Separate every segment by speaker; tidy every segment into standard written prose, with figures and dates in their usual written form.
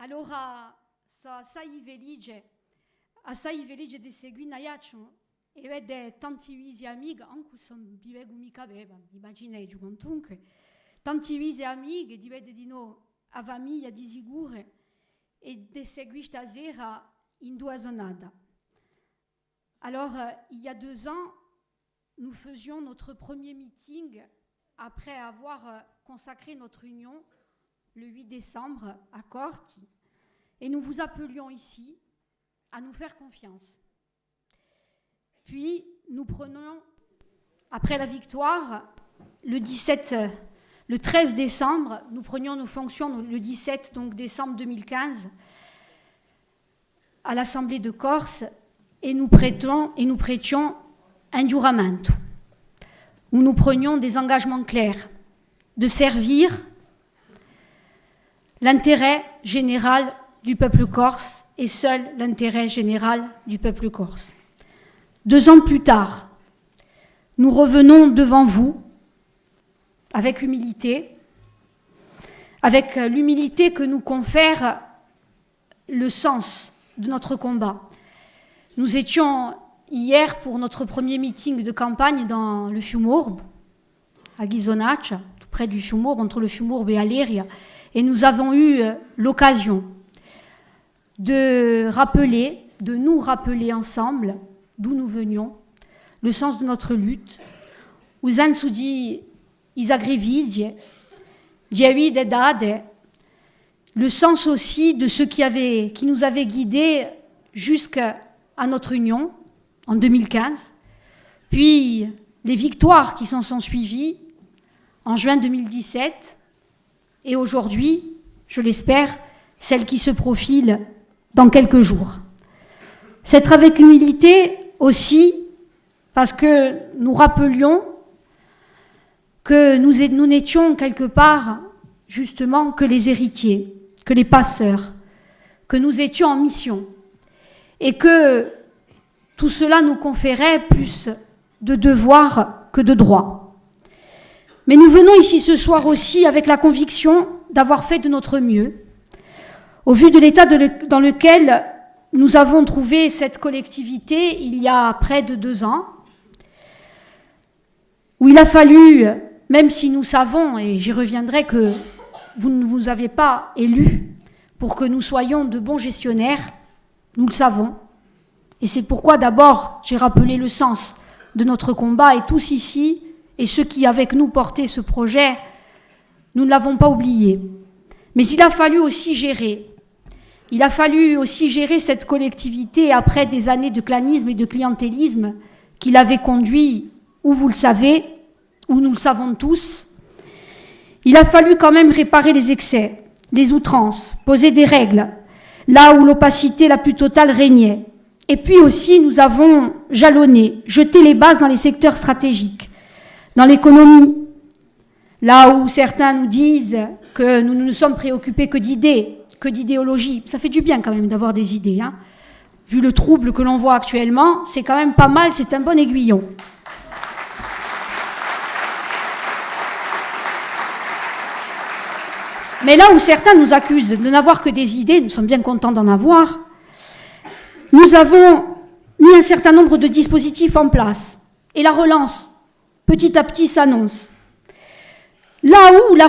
Speaker 1: Allora, assai felice di seguire Naiaccio e vedere tanti visi amici, anche se non vivevo mica bene, immaginate comunque, tanti visi amici, di vedere di noi a famiglia di sicuro e di seguire stasera in 2 giornate. Alors, il y a 2 ans, nous faisions notre premier meeting après avoir consacré notre union le 8 décembre à Corti, et nous vous appelions ici à nous faire confiance. Puis, nous prenons, après la victoire, le 13 décembre, nous prenions nos fonctions le 17 donc décembre 2015 à l'Assemblée de Corse, et nous prêtions un giuramento, où nous prenions des engagements clairs de servir l'intérêt général du peuple corse et seul l'intérêt général du peuple corse. 2 ans plus tard, nous revenons devant vous avec humilité, avec l'humilité que nous confère le sens de notre combat. Nous étions hier pour notre premier meeting de campagne dans le Fiumorbo, à Ghisonaccia, tout près du Fiumorbo, entre le Fiumorbo et Aleria, et nous avons eu l'occasion de nous rappeler ensemble d'où nous venions, le sens de notre lutte, usando di isagrividie, di avidedade, le sens aussi de ce qui nous avait guidés jusqu'à notre union en 2015, puis les victoires qui s'en sont suivies en juin 2017, et aujourd'hui, je l'espère, celle qui se profile dans quelques jours. C'est avec humilité aussi parce que nous rappelions que nous n'étions quelque part justement que les héritiers, que les passeurs, que nous étions en mission et que tout cela nous conférait plus de devoirs que de droits. Mais nous venons ici ce soir aussi avec la conviction d'avoir fait de notre mieux, au vu de l'état dans lequel nous avons trouvé cette collectivité il y a près de 2 ans, où il a fallu, même si nous savons, et j'y reviendrai, que vous ne vous avez pas élus pour que nous soyons de bons gestionnaires, nous le savons. Et c'est pourquoi d'abord j'ai rappelé le sens de notre combat, et tous ici, et ceux qui avec nous portaient ce projet, nous ne l'avons pas oublié. Mais il a fallu aussi gérer. Il a fallu aussi gérer cette collectivité après des années de clanisme et de clientélisme qui l'avaient conduit, où vous le savez, où nous le savons tous. Il a fallu quand même réparer les excès, les outrances, poser des règles, là où l'opacité la plus totale régnait. Et puis aussi, nous avons jalonné, jeté les bases dans les secteurs stratégiques, dans l'économie, là où certains nous disent que nous ne nous sommes préoccupés que d'idées, que d'idéologie. Ça fait du bien quand même d'avoir des idées, hein. Vu le trouble que l'on voit actuellement, c'est quand même pas mal, c'est un bon aiguillon. Mais là où certains nous accusent de n'avoir que des idées, nous sommes bien contents d'en avoir, nous avons mis un certain nombre de dispositifs en place. Et la relance, petit à petit, s'annonce. Là où la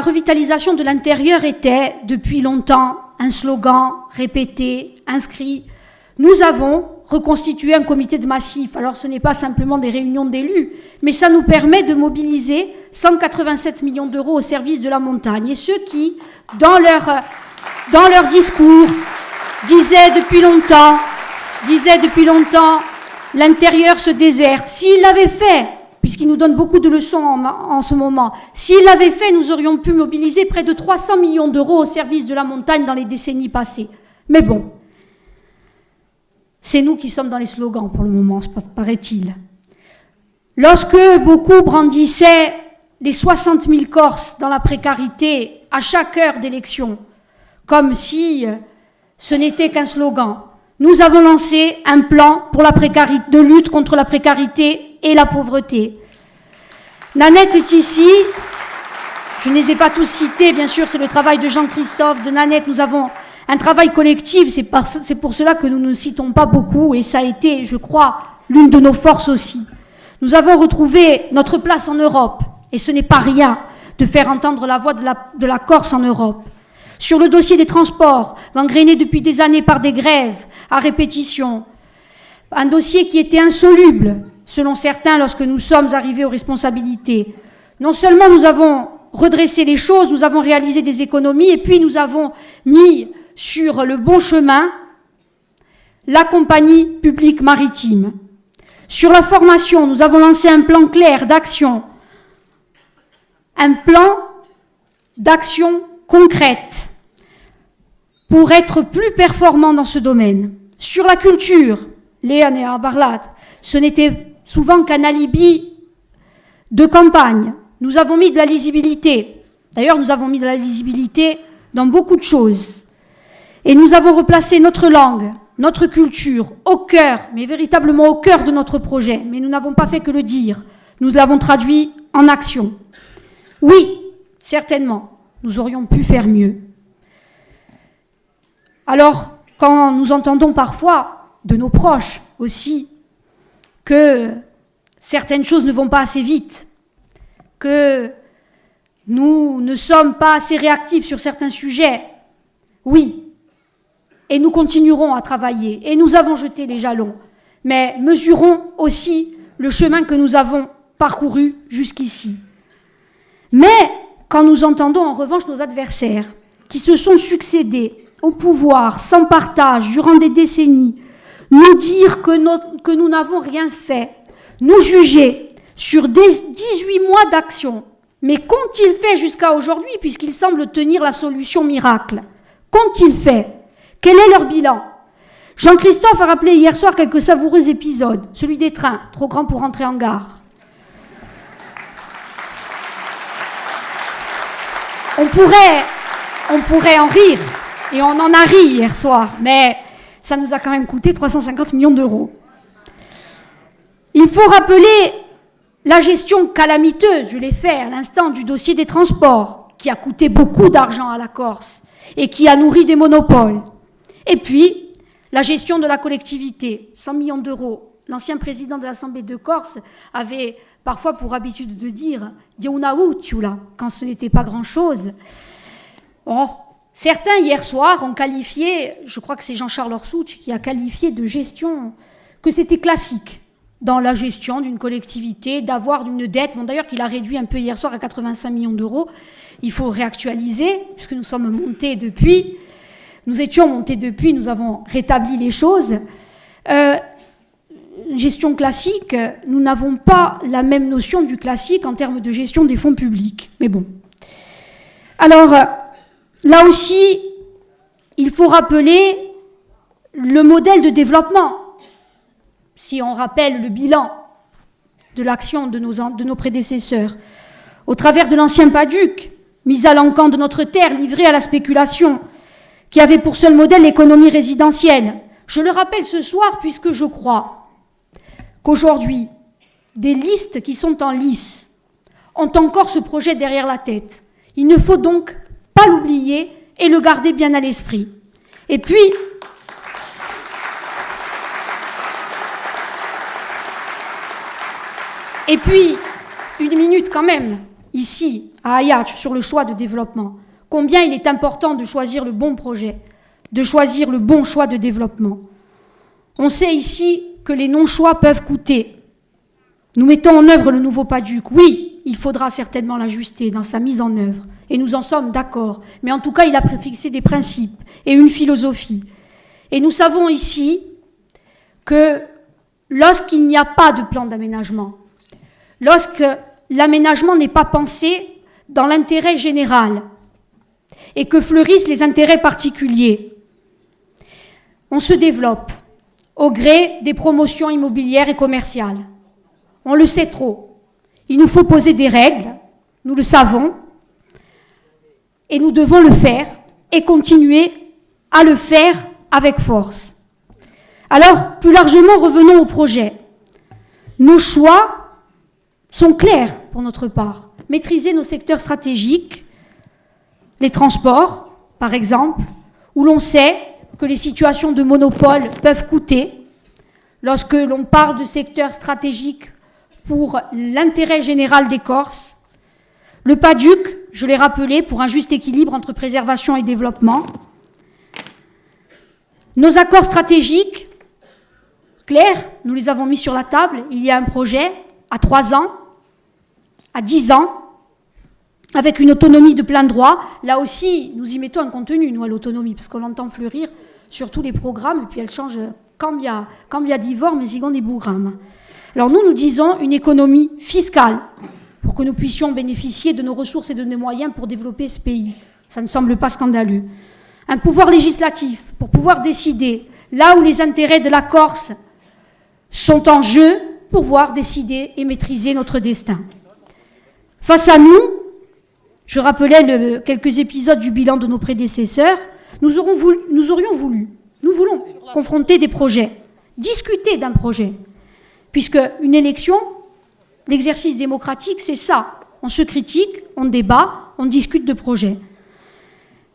Speaker 1: revitalisation de l'intérieur était, depuis longtemps, un slogan répété, inscrit, nous avons reconstitué un comité de massif. Alors ce n'est pas simplement des réunions d'élus, mais ça nous permet de mobiliser 187 millions d'euros au service de la montagne. Et ceux qui, dans leur discours, disaient depuis longtemps, l'intérieur se déserte. S'ils l'avaient fait, puisqu'ils nous donnent beaucoup de leçons en ce moment, s'ils l'avaient fait, nous aurions pu mobiliser près de 300 millions d'euros au service de la montagne dans les décennies passées. Mais bon, c'est nous qui sommes dans les slogans pour le moment, paraît-il. Lorsque beaucoup brandissaient les 60 000 Corses dans la précarité à chaque heure d'élection, comme si ce n'était qu'un slogan, nous avons lancé un plan pour de lutte contre la précarité et la pauvreté. Nanette est ici. Je ne les ai pas tous cités, bien sûr, c'est le travail de Jean-Christophe, de Nanette. Nous avons Un travail collectif, c'est pour cela que nous ne citons pas beaucoup, et ça a été, je crois, l'une de nos forces aussi. Nous avons retrouvé notre place en Europe, et ce n'est pas rien de faire entendre la voix de la Corse en Europe. Sur le dossier des transports, gangréné depuis des années par des grèves à répétition, un dossier qui était insoluble, selon certains, lorsque nous sommes arrivés aux responsabilités. Non seulement nous avons redressé les choses, nous avons réalisé des économies, et puis nous avons mis sur le bon chemin la compagnie publique maritime. Sur la formation, nous avons lancé un plan clair d'action, un plan d'action concrète pour être plus performant dans ce domaine. Sur la culture, Léon et Arbarlat, ce n'était souvent qu'un alibi de campagne. Nous avons mis de la lisibilité. D'ailleurs, nous avons mis de la lisibilité dans beaucoup de choses. Et nous avons replacé notre langue, notre culture au cœur, mais véritablement au cœur de notre projet. Mais nous n'avons pas fait que le dire. Nous l'avons traduit en action. Oui, certainement, nous aurions pu faire mieux. Alors, quand nous entendons parfois de nos proches aussi que certaines choses ne vont pas assez vite, que nous ne sommes pas assez réactifs sur certains sujets, oui, et nous continuerons à travailler, et nous avons jeté les jalons, mais mesurons aussi le chemin que nous avons parcouru jusqu'ici. Mais quand nous entendons en revanche nos adversaires qui se sont succédés au pouvoir sans partage durant des décennies, nous dire que nous n'avons rien fait, nous juger sur 18 mois d'action, mais qu'ont-ils fait jusqu'à aujourd'hui puisqu'ils semblent tenir la solution miracle? Qu'ont-ils fait? Quel est leur bilan? Jean-Christophe a rappelé hier soir quelques savoureux épisodes, celui des trains, trop grands pour entrer en gare. On pourrait en rire, et on en a ri hier soir, mais ça nous a quand même coûté 350 millions d'euros. Il faut rappeler la gestion calamiteuse, je l'ai fait à l'instant, du dossier des transports, qui a coûté beaucoup d'argent à la Corse et qui a nourri des monopoles. Et puis, la gestion de la collectivité, 100 millions d'euros. L'ancien président de l'Assemblée de Corse avait parfois pour habitude de dire « Diauna Utiula » quand ce n'était pas grand-chose. Bon, certains, hier soir, ont qualifié, je crois que c'est Jean-Charles Orsuch qui a qualifié de gestion, que c'était classique dans la gestion d'une collectivité, d'avoir une dette, bon d'ailleurs qu'il a réduit un peu hier soir à 85 millions d'euros. Il faut réactualiser, puisque nous sommes montés depuis. Nous étions montés depuis, nous avons rétabli les choses. Gestion classique, nous n'avons pas la même notion du classique en termes de gestion des fonds publics. Mais bon. Alors, là aussi, il faut rappeler le modèle de développement. Si on rappelle le bilan de l'action de nos prédécesseurs, au travers de l'ancien Paduc, mise à l'encan de notre terre, livrée à la spéculation, qui avait pour seul modèle l'économie résidentielle. Je le rappelle ce soir puisque je crois qu'aujourd'hui, des listes qui sont en lice ont encore ce projet derrière la tête. Il ne faut donc pas l'oublier et le garder bien à l'esprit. Et puis, une minute quand même, ici, à Ayache, sur le choix de développement. Combien il est important de choisir le bon projet, de choisir le bon choix de développement. On sait ici que les non-choix peuvent coûter. Nous mettons en œuvre le nouveau Paduc. Oui, il faudra certainement l'ajuster dans sa mise en œuvre. Et nous en sommes d'accord. Mais en tout cas, il a fixé des principes et une philosophie. Et nous savons ici que lorsqu'il n'y a pas de plan d'aménagement, lorsque l'aménagement n'est pas pensé dans l'intérêt général et que fleurissent les intérêts particuliers, on se développe au gré des promotions immobilières et commerciales. On le sait trop. Il nous faut poser des règles, nous le savons, et nous devons le faire et continuer à le faire avec force. Alors, plus largement, revenons au projet. Nos choix sont clairs pour notre part. Maîtriser nos secteurs stratégiques, les transports, par exemple, où l'on sait que les situations de monopole peuvent coûter, lorsque l'on parle de secteurs stratégiques pour l'intérêt général des Corses. Le PADUC, je l'ai rappelé, pour un juste équilibre entre préservation et développement. Nos accords stratégiques, clairs, nous les avons mis sur la table. Il y a un projet à 3 ans, à 10 ans, avec une autonomie de plein droit. Là aussi, nous y mettons un contenu, nous, à l'autonomie, parce qu'on l'entend fleurir sur tous les programmes, et puis elle change quand il y a d'ivor, mais il y a des bougrammes. Alors nous disons une économie fiscale, pour que nous puissions bénéficier de nos ressources et de nos moyens pour développer ce pays. Ça ne semble pas scandaleux. Un pouvoir législatif, pour pouvoir décider, là où les intérêts de la Corse sont en jeu, pour pouvoir décider et maîtriser notre destin. Face à nous, je rappelais quelques épisodes du bilan de nos prédécesseurs, nous voulons confronter des projets, discuter d'un projet, puisque une élection, l'exercice démocratique, c'est ça. On se critique, on débat, on discute de projets.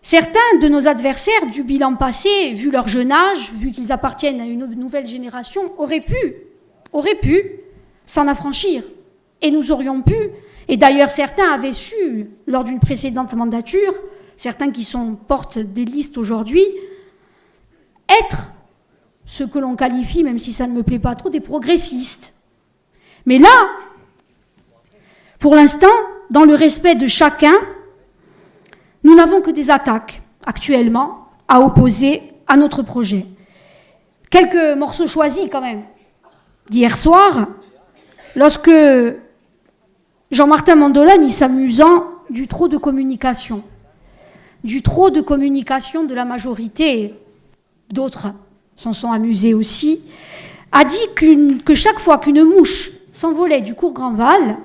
Speaker 1: Certains de nos adversaires du bilan passé, vu leur jeune âge, vu qu'ils appartiennent à une nouvelle génération, auraient pu s'en affranchir. Et nous aurions pu, et d'ailleurs certains avaient su, lors d'une précédente mandature, certains qui portent des listes aujourd'hui, être ce que l'on qualifie, même si ça ne me plaît pas trop, des progressistes. Mais là, pour l'instant, dans le respect de chacun, nous n'avons que des attaques, actuellement, à opposer à notre projet. Quelques morceaux choisis, quand même, d'hier soir, lorsque Jean-Martin Mandolone, s'amusant du trop de communication de la majorité, d'autres s'en sont amusés aussi, a dit que chaque fois qu'une mouche s'envolait du cours Grandval,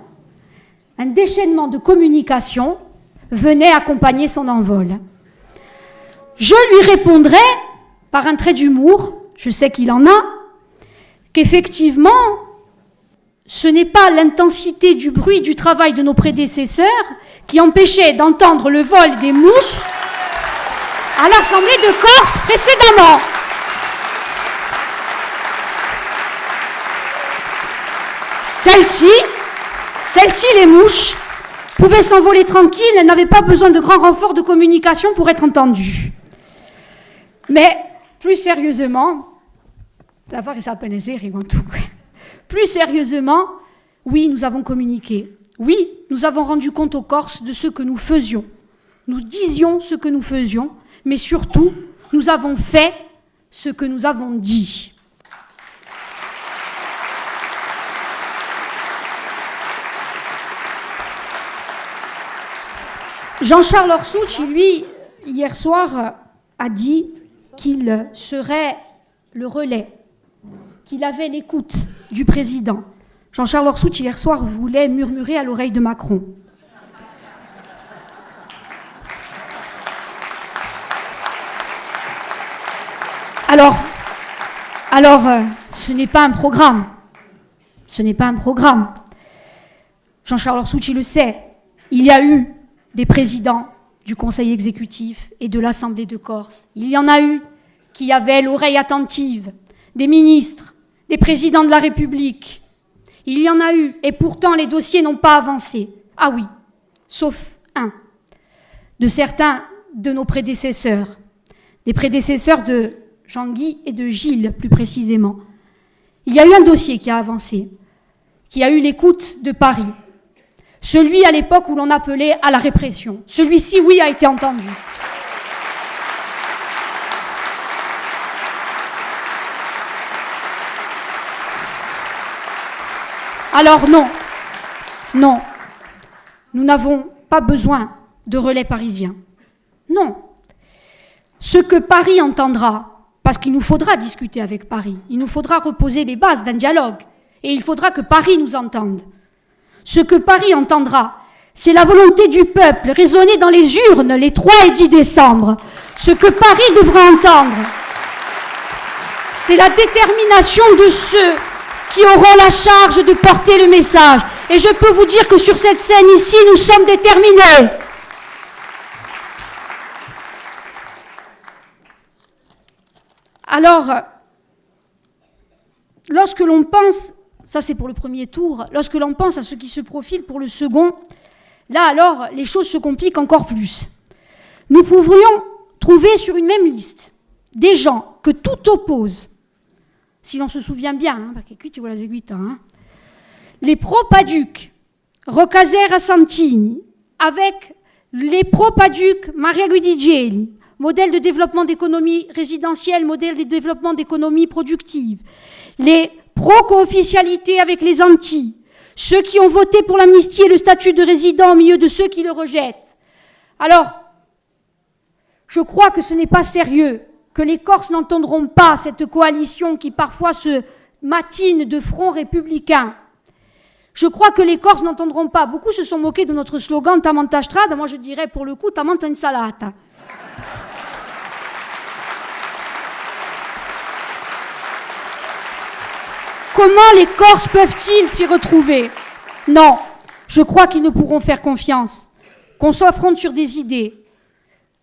Speaker 1: un déchaînement de communication venait accompagner son envol. Je lui répondrai, par un trait d'humour, je sais qu'il en a, qu'effectivement, ce n'est pas l'intensité du bruit du travail de nos prédécesseurs qui empêchait d'entendre le vol des mouches à l'Assemblée de Corse précédemment. Celles-ci, les mouches, pouvaient s'envoler tranquilles, elles n'avaient pas besoin de grands renforts de communication pour être entendues. Mais, plus sérieusement, plus sérieusement, oui, nous avons communiqué. Oui, nous avons rendu compte aux Corses de ce que nous faisions. Nous disions ce que nous faisions, mais surtout, nous avons fait ce que nous avons dit. Jean-Charles Orsucci, lui, hier soir, a dit qu'il serait le relais, qu'il avait l'écoute du président. Jean-Charles Orsucci, hier soir, voulait murmurer à l'oreille de Macron. Alors, ce n'est pas un programme. Ce n'est pas un programme. Jean-Charles Orsucci le sait. Il y a eu des présidents du Conseil exécutif et de l'Assemblée de Corse. Il y en a eu qui avaient l'oreille attentive, des ministres, des présidents de la République. Il y en a eu, et pourtant les dossiers n'ont pas avancé. Ah oui, sauf un, de certains de nos prédécesseurs, des prédécesseurs de Jean-Guy et de Gilles, plus précisément. Il y a eu un dossier qui a avancé, qui a eu l'écoute de Paris. Celui à l'époque où l'on appelait à la répression. Celui-ci, oui, a été entendu. Alors non, nous n'avons pas besoin de relais parisiens. Non. Ce que Paris entendra, parce qu'il nous faudra discuter avec Paris, il nous faudra reposer les bases d'un dialogue, et il faudra que Paris nous entende. Ce que Paris entendra, c'est la volonté du peuple résonnée dans les urnes les 3 et 10 décembre. Ce que Paris devra entendre, c'est la détermination de ceux qui auront la charge de porter le message. Et je peux vous dire que sur cette scène ici, nous sommes déterminés. Alors, lorsque l'on pense, ça c'est pour le premier tour, lorsque l'on pense à ce qui se profile pour le second, là alors les choses se compliquent encore plus. Nous pourrions trouver sur une même liste des gens que tout oppose, si l'on se souvient bien, les pro-Paduc, Roccaser à Santini, avec les pro-Paduc Maria Guidigelli, modèle de développement d'économie résidentielle, modèle de développement d'économie productive, les pro-co-officialité avec les Antilles, ceux qui ont voté pour l'amnistie et le statut de résident au milieu de ceux qui le rejettent. Alors, je crois que ce n'est pas sérieux, que les Corses n'entendront pas cette coalition qui parfois se matine de front républicain. Je crois que les Corses n'entendront pas. Beaucoup se sont moqués de notre slogan « Tamanta strada », moi je dirais pour le coup « Tamanta insalata ». Comment les Corses peuvent-ils s'y retrouver? Non, je crois qu'ils ne pourront faire confiance. Qu'on s'affronte sur des idées,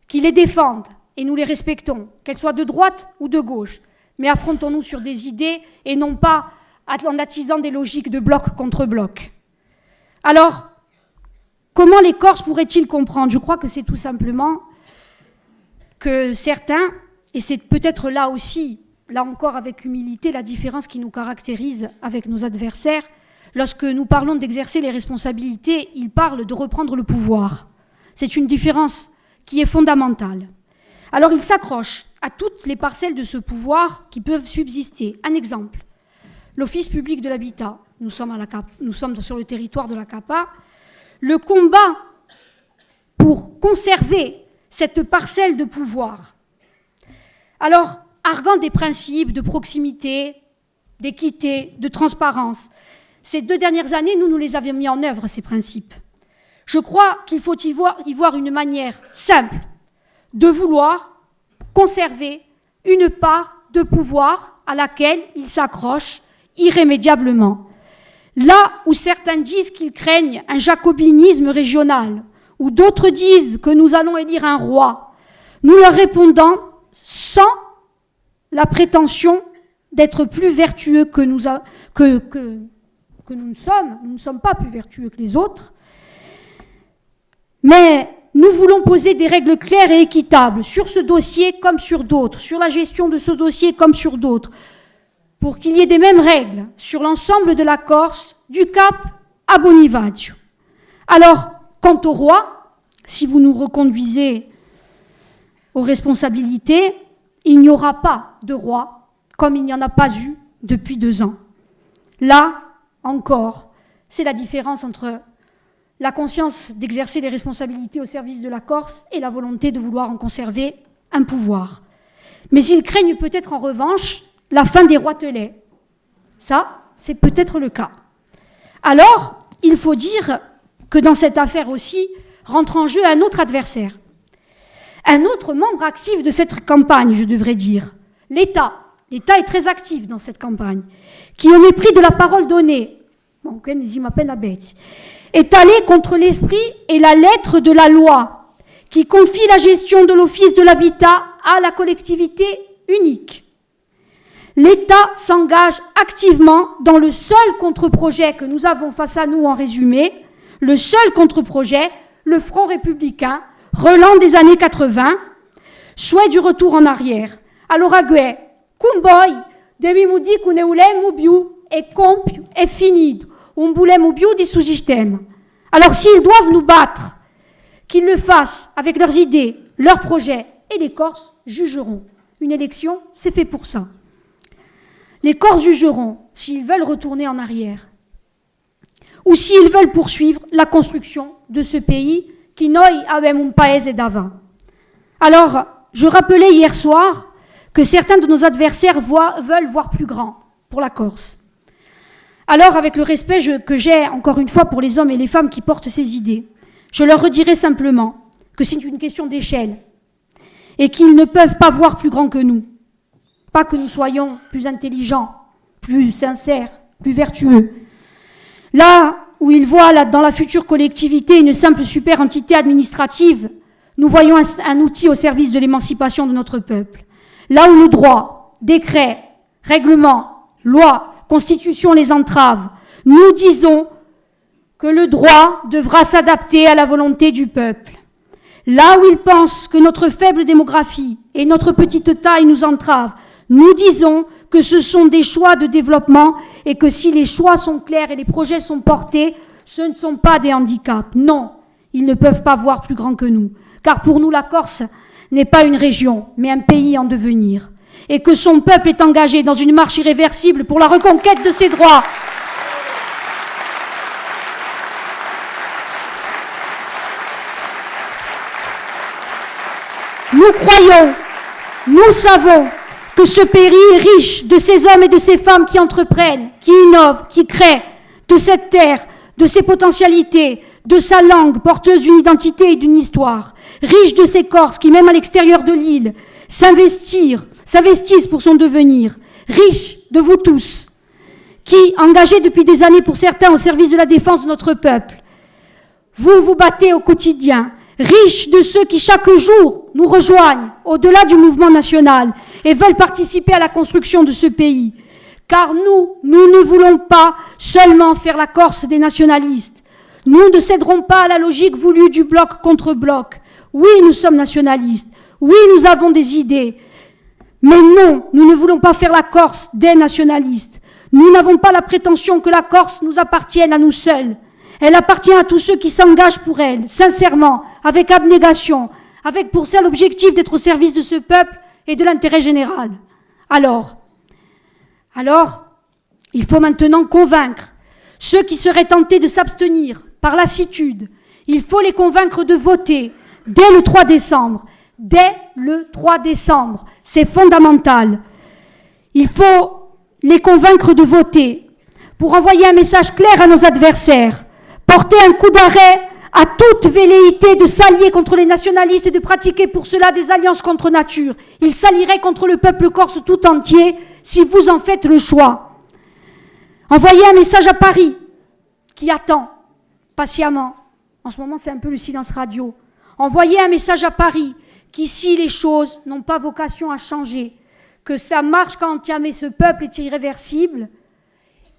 Speaker 1: qu'ils les défendent, et nous les respectons, qu'elles soient de droite ou de gauche. Mais affrontons-nous sur des idées et non pas en attisant des logiques de bloc contre bloc. Alors, comment les Corses pourraient-ils comprendre? Je crois que c'est tout simplement que certains, et c'est peut-être là aussi, là encore avec humilité, la différence qui nous caractérise avec nos adversaires, lorsque nous parlons d'exercer les responsabilités, ils parlent de reprendre le pouvoir. C'est une différence qui est fondamentale. Alors ils s'accrochent à toutes les parcelles de ce pouvoir qui peuvent subsister. Un exemple, l'Office public de l'habitat. Nous sommes sur le territoire de la CAPA. Le combat pour conserver cette parcelle de pouvoir. Alors, arguant des principes de proximité, d'équité, de transparence. Ces 2 dernières années, nous les avions mis en œuvre, ces principes. Je crois qu'il faut y voir une manière simple de vouloir conserver une part de pouvoir à laquelle ils s'accrochent irrémédiablement. Là où certains disent qu'ils craignent un jacobinisme régional, ou d'autres disent que nous allons élire un roi, nous leur répondons sans la prétention d'être plus vertueux que nous ne sommes. Nous ne sommes pas plus vertueux que les autres. Mais nous voulons poser des règles claires et équitables sur ce dossier comme sur d'autres, sur la gestion de ce dossier comme sur d'autres, pour qu'il y ait des mêmes règles sur l'ensemble de la Corse, du Cap à Bonifacio. Alors, quant au roi, si vous nous reconduisez aux responsabilités, il n'y aura pas de roi, comme il n'y en a pas eu depuis 2 ans. Là, encore, c'est la différence entre la conscience d'exercer les responsabilités au service de la Corse et la volonté de vouloir en conserver un pouvoir. Mais ils craignent peut-être en revanche la fin des roitelets. Ça, c'est peut-être le cas. Alors, il faut dire que dans cette affaire aussi rentre en jeu un autre adversaire. Un autre membre actif de cette campagne, je devrais dire, l'État. L'État est très actif dans cette campagne, qui, au mépris de la parole donnée, est allé contre l'esprit et la lettre de la loi, qui confie la gestion de l'Office de l'habitat à la collectivité unique. L'État s'engage activement dans le seul contre-projet que nous avons face à nous en résumé, le seul contre-projet, le Front républicain, relan des années 80, souhait du retour en arrière. Alors, Agué, Kumboy, Demi-Moudi, Kuneulem, Mubiu, et Compiu, et Finid, Umboulem, Mubiu, dit sous-système. Alors, s'ils doivent nous battre, qu'ils le fassent avec leurs idées, leurs projets, et les Corses jugeront. Une élection, c'est fait pour ça. Les Corses jugeront s'ils veulent retourner en arrière ou s'ils veulent poursuivre la construction de ce pays qui noi avem un paese d'avant. Alors, je rappelais hier soir que certains de nos adversaires veulent voir plus grand pour la Corse. Alors, avec le respect que j'ai, encore une fois, pour les hommes et les femmes qui portent ces idées, je leur redirai simplement que c'est une question d'échelle et qu'ils ne peuvent pas voir plus grand que nous. Pas que nous soyons plus intelligents, plus sincères, plus vertueux. Là où ils voient dans la future collectivité une simple super-entité administrative, nous voyons un outil au service de l'émancipation de notre peuple. Là où le droit décrets, règlements, lois, constitution les entravent. Nous disons que le droit devra s'adapter à la volonté du peuple. Là où ils pensent que notre faible démographie et notre petite taille nous entravent, nous disons que ce sont des choix de développement et que si les choix sont clairs et les projets sont portés, ce ne sont pas des handicaps. Non, ils ne peuvent pas voir plus grand que nous. Car pour nous, la Corse n'est pas une région, mais un pays en devenir. Et que son peuple est engagé dans une marche irréversible pour la reconquête de ses droits. Nous croyons, nous savons que ce pays est riche de ces hommes et de ces femmes qui entreprennent, qui innovent, qui créent, de cette terre, de ses potentialités, de sa langue porteuse d'une identité et d'une histoire, riche de ces Corses qui, même à l'extérieur de l'île, s'investissent pour son devenir, riche de vous tous, qui, engagés depuis des années pour certains au service de la défense de notre peuple, vous vous battez au quotidien, riche de ceux qui chaque jour nous rejoignent au-delà du mouvement national et veulent participer à la construction de ce pays. Car nous ne voulons pas seulement faire la Corse des nationalistes. Nous ne céderons pas à la logique voulue du bloc contre bloc. Oui, nous sommes nationalistes. Oui, nous avons des idées. Mais non, nous ne voulons pas faire la Corse des nationalistes. Nous n'avons pas la prétention que la Corse nous appartienne à nous seuls. Elle appartient à tous ceux qui s'engagent pour elle, sincèrement, avec abnégation, avec pour seul objectif d'être au service de ce peuple et de l'intérêt général. Alors, il faut maintenant convaincre ceux qui seraient tentés de s'abstenir par lassitude. Il faut les convaincre de voter dès le 3 décembre. Dès le 3 décembre, c'est fondamental. Il faut les convaincre de voter pour envoyer un message clair à nos adversaires, porter un coup d'arrêt à toute velléité de s'allier contre les nationalistes et de pratiquer pour cela des alliances contre nature. Ils s'allieraient contre le peuple corse tout entier si vous en faites le choix. Envoyez un message à Paris, qui attend patiemment. En ce moment, c'est un peu le silence radio. Envoyez un message à Paris, qu'ici les choses n'ont pas vocation à changer, que sa marche qu'a entamé ce peuple est irréversible,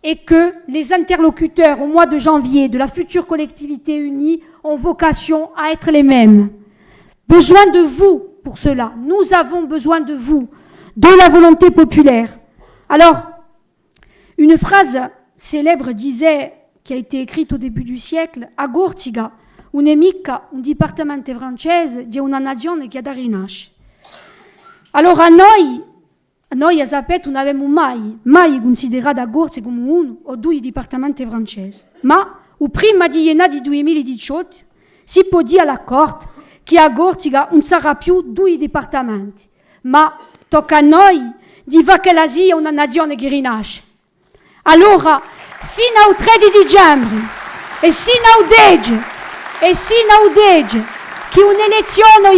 Speaker 1: et que les interlocuteurs au mois de janvier de la future collectivité unie ont vocation à être les mêmes. Besoin de vous pour cela. Nous avons besoin de vous, de la volonté populaire. Alors, une phrase célèbre disait, qui a été écrite au début du siècle, a Gortiga, un'emica, un dipartimento francese di una nazione che da rinasce. Alors a noi a Zapet non avevamo mai considerato a Gorzi come uno o due dipartimenti francesi, ma il primo di gennaio 2018 si può dire alla Corte che a Gorziga non sarà più due dipartimenti, ma tocca a noi di dire che l'Asia è una nazione che rinasce. Allora, fino al 3 di dicembre e sino a oggi, che un'elezione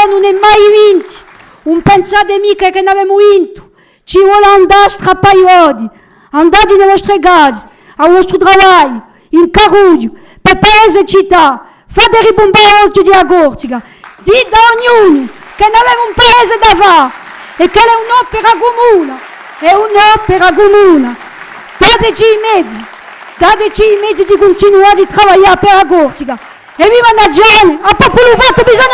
Speaker 1: non è mai vinta, un pensate mica che non abbiamo vinto, ci vuole andare a strappare i voti, andate nelle vostre case, al vostro lavoro, in Caruglio, per paese e città, fate ribombare oggi di Agorzica, dite a ognuno che non abbiamo un paese da fare e che è un'opera comune, dateci i mezzi di continuare a lavorare per Agorzica. E viva Nagione, a popolo fatto bisogna